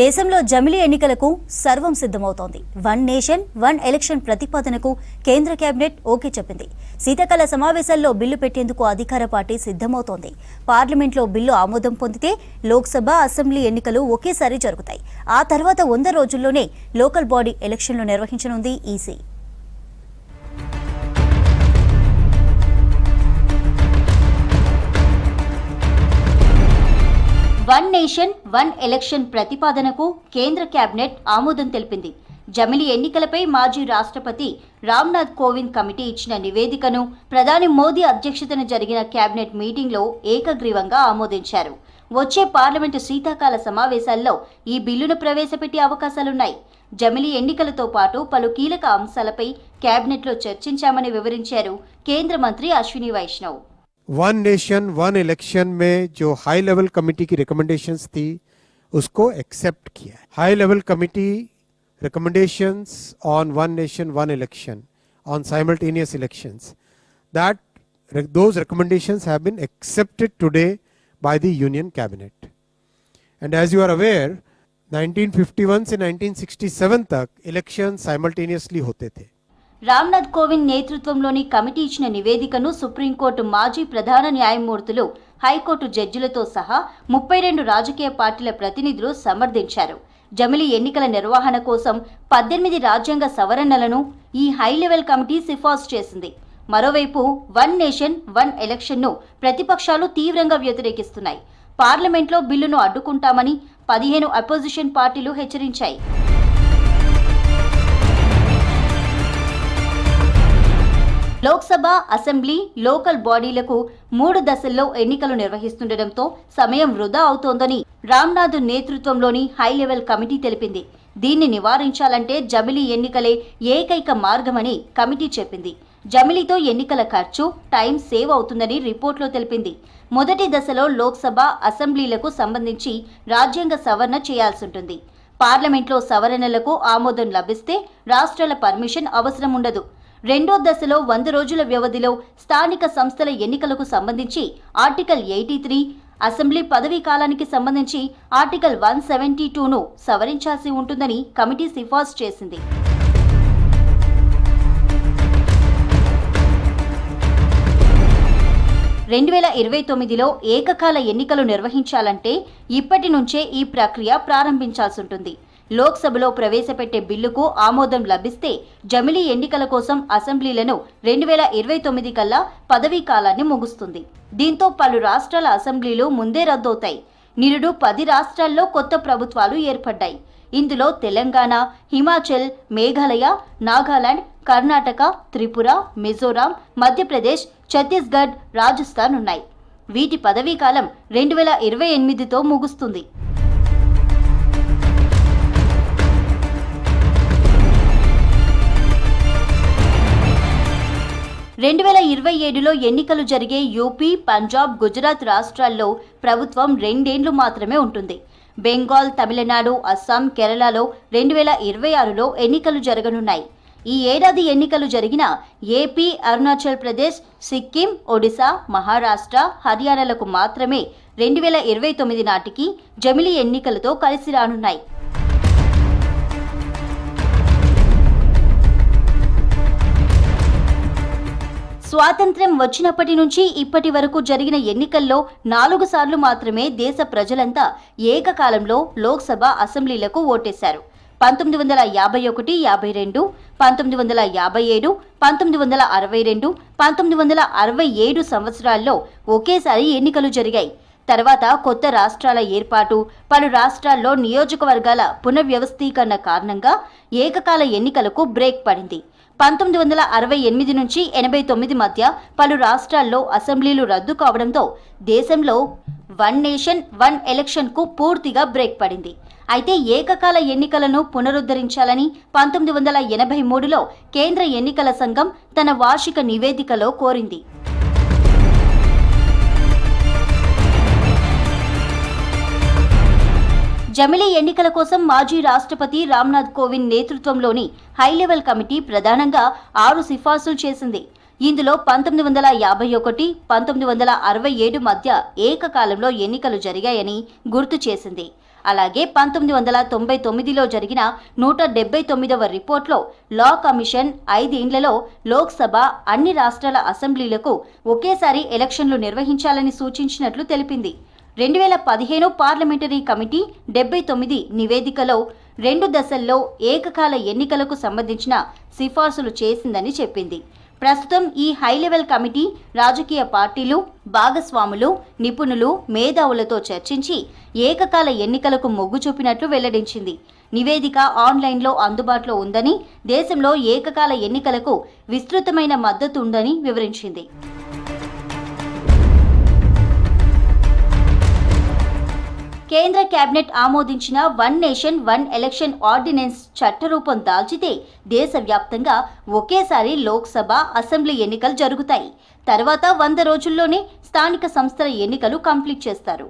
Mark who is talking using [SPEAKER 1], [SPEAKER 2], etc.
[SPEAKER 1] దేశంలో జమిలీ ఎన్నికలకు సర్వం సిద్ధమవుతోంది. వన్ నేషన్ వన్ ఎలక్షన్ ప్రతిపాదనకు కేంద్ర కేబినెట్ ఓకే చెప్పింది. శీతాకాల సమావేశాల్లో బిల్లు పెట్టేందుకు అధికార పార్టీ సిద్ధమవుతోంది. పార్లమెంట్లో బిల్లు ఆమోదం పొందితే లోక్సభ, అసెంబ్లీ ఎన్నికలు ఒకేసారి జరుగుతాయి. ఆ తర్వాత 100 రోజుల్లోనే లోకల్ బాడీ ఎలక్షన్లు నిర్వహించనుంది EC. One nation one election ప్రతిపాదనకు కేంద్ర కేబినెట్ ఆమోదం తెలిపింది. జమిలీ ఎన్నికలపై మాజీ రాష్ట్రపతి రామ్నాథ్ కోవింద్ కమిటీ ఇచ్చిన నివేదికను ప్రధాని మోదీ అధ్యక్షతన జరిగిన కేబినెట్ మీటింగ్లో ఏకగ్రీవంగా ఆమోదించారు. వచ్చే పార్లమెంటు శీతాకాల సమావేశాల్లో ఈ బిల్లును ప్రవేశపెట్టే అవకాశాలున్నాయి. జమిలీ ఎన్నికలతో పాటు పలు కీలక అంశాలపై కేబినెట్లో చర్చించామని వివరించారు కేంద్ర మంత్రి Ashwini Vaishnaw.
[SPEAKER 2] One nation one election में जो हाई लेवल कमेटी की रिकमेंडेशंस थी उसको एक्सेप्ट किया. High level committee recommendations on one nation one election, on simultaneous elections, those recommendations have been accepted today by the Union Cabinet. And as you are aware, 1951 से 1967 तक elections simultaneously होते थे.
[SPEAKER 1] రామ్నాథ్ కోవింద్ నేతృత్వంలోని committee ఇచ్చిన నివేదికను supreme court మాజీ ప్రధాన న్యాయమూర్తులు, హైకోర్టు జడ్జిలతో సహా 32 రాజకీయ పార్టీల ప్రతినిధులు సమర్థించారు. జమిలీ ఎన్నికల నిర్వహణ కోసం 18 రాజ్యాంగ సవరణలను ఈ హై లెవెల్ కమిటీ సిఫార్సు చేసింది. మరోవైపు వన్ నేషన్ వన్ ఎలక్షన్ను ప్రతిపక్షాలు తీవ్రంగా వ్యతిరేకిస్తున్నాయి. పార్లమెంట్లో బిల్లును అడ్డుకుంటామని 15 అపోజిషన్ పార్టీలు హెచ్చరించాయి. లోక్సభ, అసెంబ్లీ, లోకల్ బాడీలకు 3 దశల్లో ఎన్నికలు నిర్వహిస్తుండటంతో సమయం వృధా అవుతోందని రామ్నాథ్ నేతృత్వంలోని హై లెవెల్ కమిటీ తెలిపింది. దీన్ని నివారించాలంటే జమిలీ ఎన్నికలే ఏకైక మార్గమని కమిటీ చెప్పింది. జమిలీతో ఎన్నికల ఖర్చు, టైం సేవ్ అవుతుందని రిపోర్ట్లో తెలిపింది. మొదటి దశలో లోక్సభ, అసెంబ్లీలకు సంబంధించి రాజ్యాంగ సవరణ చేయాల్సి ఉంటుంది. పార్లమెంట్లో సవరణలకు ఆమోదం లభిస్తే రాష్ట్రాల పర్మిషన్ అవసరం ఉండదు. రెండో దశలో 100 రోజుల వ్యవధిలో స్థానిక సంస్థల ఎన్నికలకు సంబంధించి ఆర్టికల్ 83, అసెంబ్లీ పదవీ కాలానికి సంబంధించి ఆర్టికల్ 172ను సవరించాల్సి ఉంటుందని కమిటీ సిఫార్సు చేసింది. రెండు 2029లో ఏకకాల ఎన్నికలు నిర్వహించాలంటే ఇప్పటి నుంచే ఈ ప్రక్రియ ప్రారంభించాల్సి ఉంటుంది. లోక్సభలో ప్రవేశపెట్టే బిల్లుకు ఆమోదం లభిస్తే జమిలీ ఎన్నికల కోసం అసెంబ్లీలను 2029 కల్లా పదవీ కాలాన్ని ముగుస్తుంది. దీంతో పలు రాష్ట్రాల అసెంబ్లీలు ముందే రద్దవుతాయి. నిరుడు 10 రాష్ట్రాల్లో కొత్త ప్రభుత్వాలు ఏర్పడ్డాయి. ఇందులో తెలంగాణ, హిమాచల్, మేఘాలయ, నాగాలాండ్, కర్ణాటక, త్రిపుర, మిజోరాం, మధ్యప్రదేశ్, ఛత్తీస్గఢ్, రాజస్థాన్ ఉన్నాయి. వీటి పదవీ కాలం 2028తో ముగుస్తుంది. 2027లో ఎన్నికలు జరిగే యూపీ, పంజాబ్, గుజరాత్ రాష్ట్రాల్లో ప్రభుత్వం 2 ఏళ్లు మాత్రమే ఉంటుంది. బెంగాల్, తమిళనాడు, అస్సాం, కేరళలో 2026లో ఎన్నికలు జరగనున్నాయి. ఈ ఏడాది ఎన్నికలు జరిగిన ఏపీ, అరుణాచల్ ప్రదేశ్, సిక్కిం, ఒడిశా, మహారాష్ట్ర, హర్యానాలకు మాత్రమే 2029 నాటికి జమిలీ ఎన్నికలతో కలిసి రానున్నాయి. స్వాతంత్ర్యం వచ్చినప్పటి నుంచి ఇప్పటి వరకు జరిగిన ఎన్నికల్లో 4 సార్లు మాత్రమే దేశ ప్రజలంతా ఏకకాలంలో లోక్సభ, అసెంబ్లీలకు ఓటేశారు. 1951, 52, 1957, 1962, 1967 సంవత్సరాల్లో ఒకేసారి ఎన్నికలు జరిగాయి. తర్వాత కొత్త రాష్ట్రాల ఏర్పాటు, పలు రాష్ట్రాల్లో నియోజకవర్గాల పునర్వ్యవస్థీకరణ కారణంగా ఏకకాల ఎన్నికలకు బ్రేక్ పడింది. 1968 నుంచి 89 మధ్య పలు రాష్ట్రాల్లో అసెంబ్లీలు రద్దు కావడంతో దేశంలో వన్ నేషన్ వన్ ఎలక్షన్కు పూర్తిగా బ్రేక్ పడింది. అయితే ఏకకాల ఎన్నికలను పునరుద్ధరించాలని 1983లో కేంద్ర ఎన్నికల సంఘం తన వార్షిక నివేదికలో కోరింది. జమిలీ ఎన్నికల కోసం మాజీ రాష్ట్రపతి రామ్నాథ్ కోవింద్ నేతృత్వంలోని హై లెవెల్ కమిటీ ప్రధానంగా 6 సిఫార్సులు చేసింది. ఇందులో 1951, 1967 మధ్య ఏకకాలంలో ఎన్నికలు జరిగాయని గుర్తు చేసింది. అలాగే 1999లో జరిగిన 179వ రిపోర్ట్లో లా కమిషన్ 5 ఏండ్లలో లోక్సభ అన్ని రాష్ట్రాల అసెంబ్లీలకు ఒకేసారి ఎలక్షన్లు నిర్వహించాలని సూచించినట్లు తెలిపింది. 2015 పార్లమెంటరీ కమిటీ 79 నివేదికలో 2 దశల్లో ఏకకాల ఎన్నికలకు సంబంధించిన సిఫార్సులు చేసిందని చెప్పింది. ప్రస్తుతం ఈ హై లెవెల్ కమిటీ రాజకీయ పార్టీలు, భాగస్వాములు, నిపుణులు, మేధావులతో చర్చించి ఏకకాల ఎన్నికలకు మొగ్గు చూపినట్లు వెల్లడించింది. నివేదిక ఆన్లైన్లో అందుబాటులో ఉందని, దేశంలో ఏకకాల ఎన్నికలకు విస్తృతమైన మద్దతు ఉందని వివరించింది. కేంద్ర కేబినెట్ ఆమోదించిన one nation one election ordinance చట్టరూపం దాల్చితే దేశవ్యాప్తంగా ఒకేసారి లోక్సభ, అసెంబ్లీ ఎన్నికలు జరుగుతాయి. తర్వాత 100 రోజుల్లోనే స్థానిక సంస్థల ఎన్నికలు కంప్లీట్ చేస్తారు.